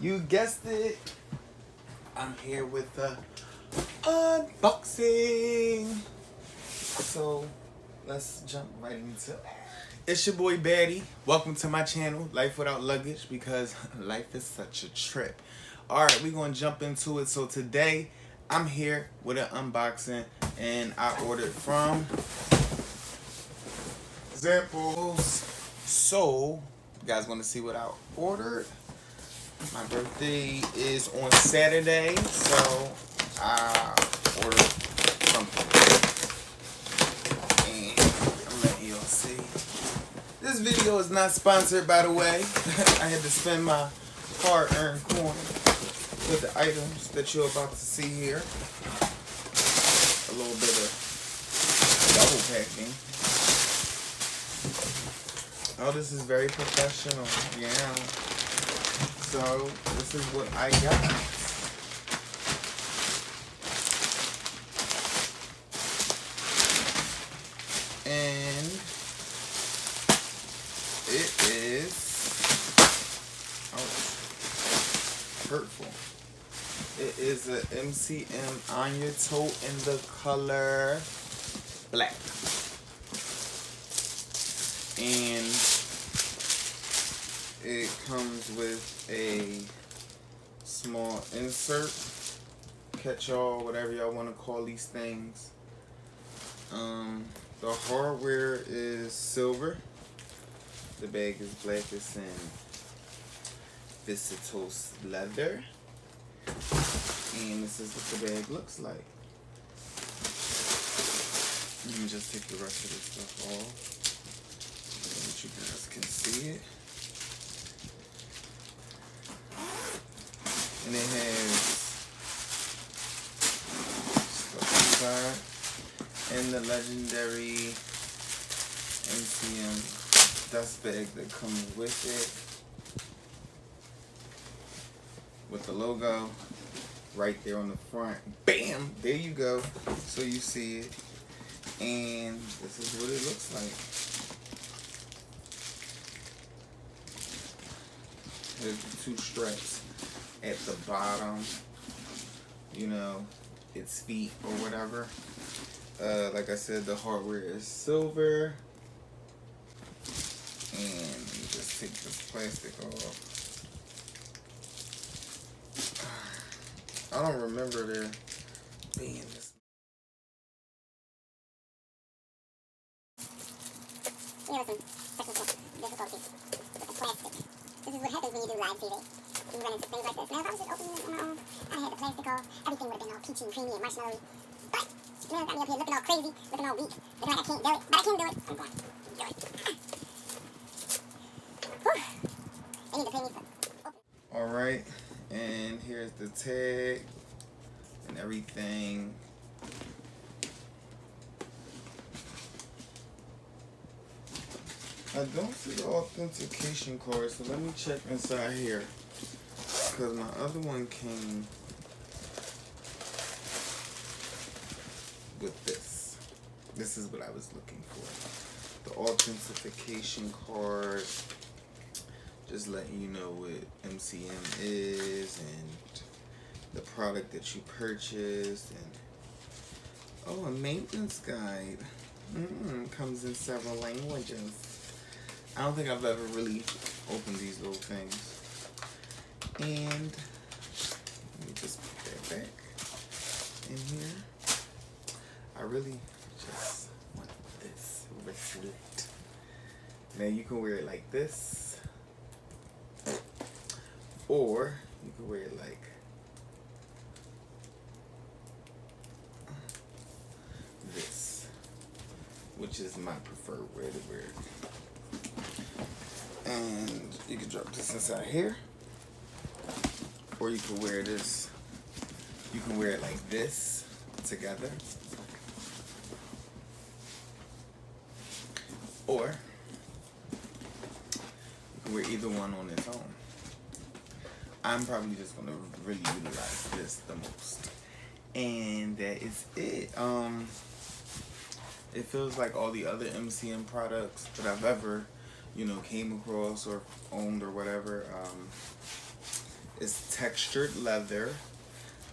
You guessed it. I'm here with the unboxing. So let's jump right into it. It's your boy Batty. Welcome to my channel, Life Without Luggage, because life is such a trip. Alright, we're gonna jump into it. So today I'm here with an unboxing, and I ordered from Zappos. So you guys want to see what I ordered? My birthday is on Saturday, so I ordered something. And I'm letting y'all see. This video is not sponsored, by the way. I had to spend my hard-earned coin with the items that you're about to see here. A little bit of double packing. Oh, this is very professional. Yeah. So, this is what I got. And it is, hurtful. It is a MCM Anya Tote in the color black. And it comes with a small insert, catch-all, whatever y'all want to call these things. The hardware is silver. The bag is black. It's in viscose leather. And this is what the bag looks like. Let me just take the rest of this stuff off so that you guys can see it. And it has stuff inside and the legendary MCM dust bag that comes with it, with the logo right there on the front. Bam! There you go. So you see it. And this is what it looks like. There's the two straps at the bottom, you know, its feet or whatever. Like I said, the hardware is silver. And let me just take this plastic off. I don't remember there being this. Here are some technical difficulties with the plastic. This is what happens when you do live TV. You run into things like this. Now, if I was just opening it on my own, I had the plastic off, everything would have been all peachy and creamy and marshmallowy. But, man, got me up here looking all crazy, looking all weak. Looking like I can't do it. But I can do it. I'm going to do it. Whew. They need to pay me for opening. Alright, and here's the tag and everything. I don't see the authentication card, so let me check inside here. Because my other one came with this. This is what I was looking for. The authentication card, just letting you know what MCM is and the product that you purchased. And oh, a maintenance guide. Comes in several languages. I don't think I've ever really opened these little things. And let me just put that back in here. I really just want this bracelet. Now you can wear it like this, or you can wear it like this, which is my preferred way to wear it. And you can drop this inside here, or you can wear this. You can wear it like this together, or you can wear either one on its own. I'm probably just gonna really utilize this the most, and that is it. It feels like all the other MCM products that I've ever, came across or owned or whatever. It's textured leather.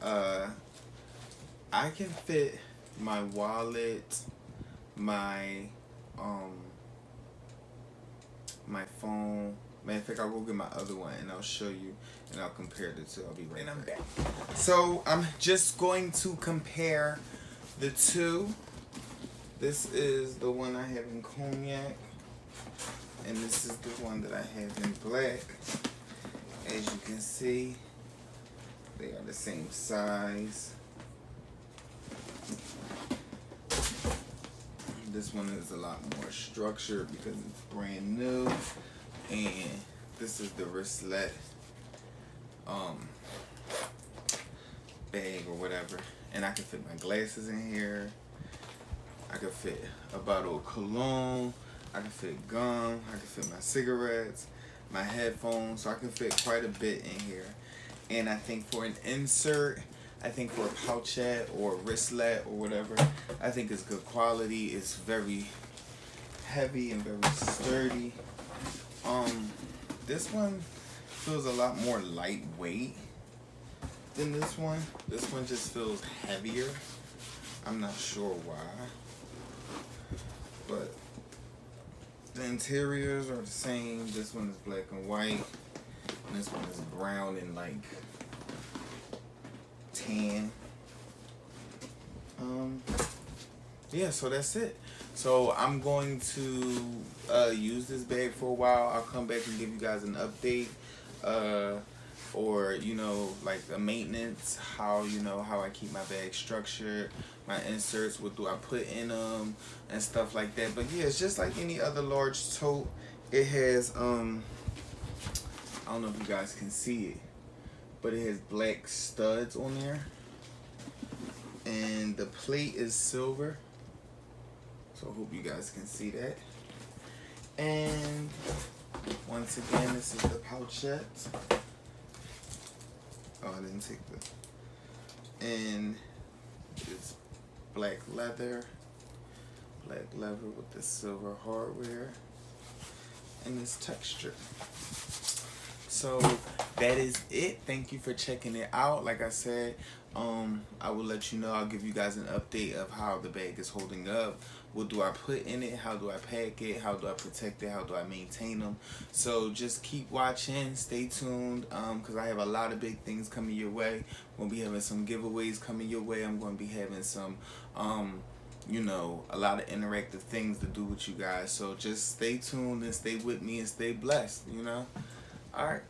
I can fit my wallet, my my phone. Matter of fact, I'll go get my other one and I'll show you and I'll compare the two. I'll be right back. So I'm just going to compare the two. This is the one I have in cognac, and this is the one that I have in black. As you can see, they are the same size. This one is a lot more structured because it's brand new, and this is the wristlet bag or whatever, and I can fit my glasses in here. I can fit a bottle of cologne. I can fit gum. I can fit my cigarettes, my headphones. So I can fit quite a bit in here. And I think for an insert, I think for a pouchette or a wristlet or whatever, I think it's good quality. It's very heavy and very sturdy. This one feels a lot more lightweight than this one. This one just feels heavier. I'm not sure why. But the interiors are the same. This one is black and white. And this one is brown and like tan. Yeah, so that's it. So I'm going to use this bag for a while. I'll come back and give you guys an update. Or, you know, like the maintenance, how, you know, how I keep my bag structured, my inserts, what do I put in them, and stuff like that. But yeah, it's just like any other large tote. It has, I don't know if you guys can see it, but it has black studs on there. And the plate is silver. So I hope you guys can see that. And once again, this is the pouchette. Oh, I didn't take the. And it's black leather with the silver hardware, and it's texture. So that is it. Thank you for checking it out. Like I said, I will let you know. I'll give you guys an update of how the bag is holding up. What do I put in it? How do I pack it? How do I protect it? How do I maintain them? So just keep watching. Stay tuned, because I have a lot of big things coming your way. We'll be having some giveaways coming your way. I'm going to be having some, you know, a lot of interactive things to do with you guys. So just stay tuned and stay with me and stay blessed, you know. All right.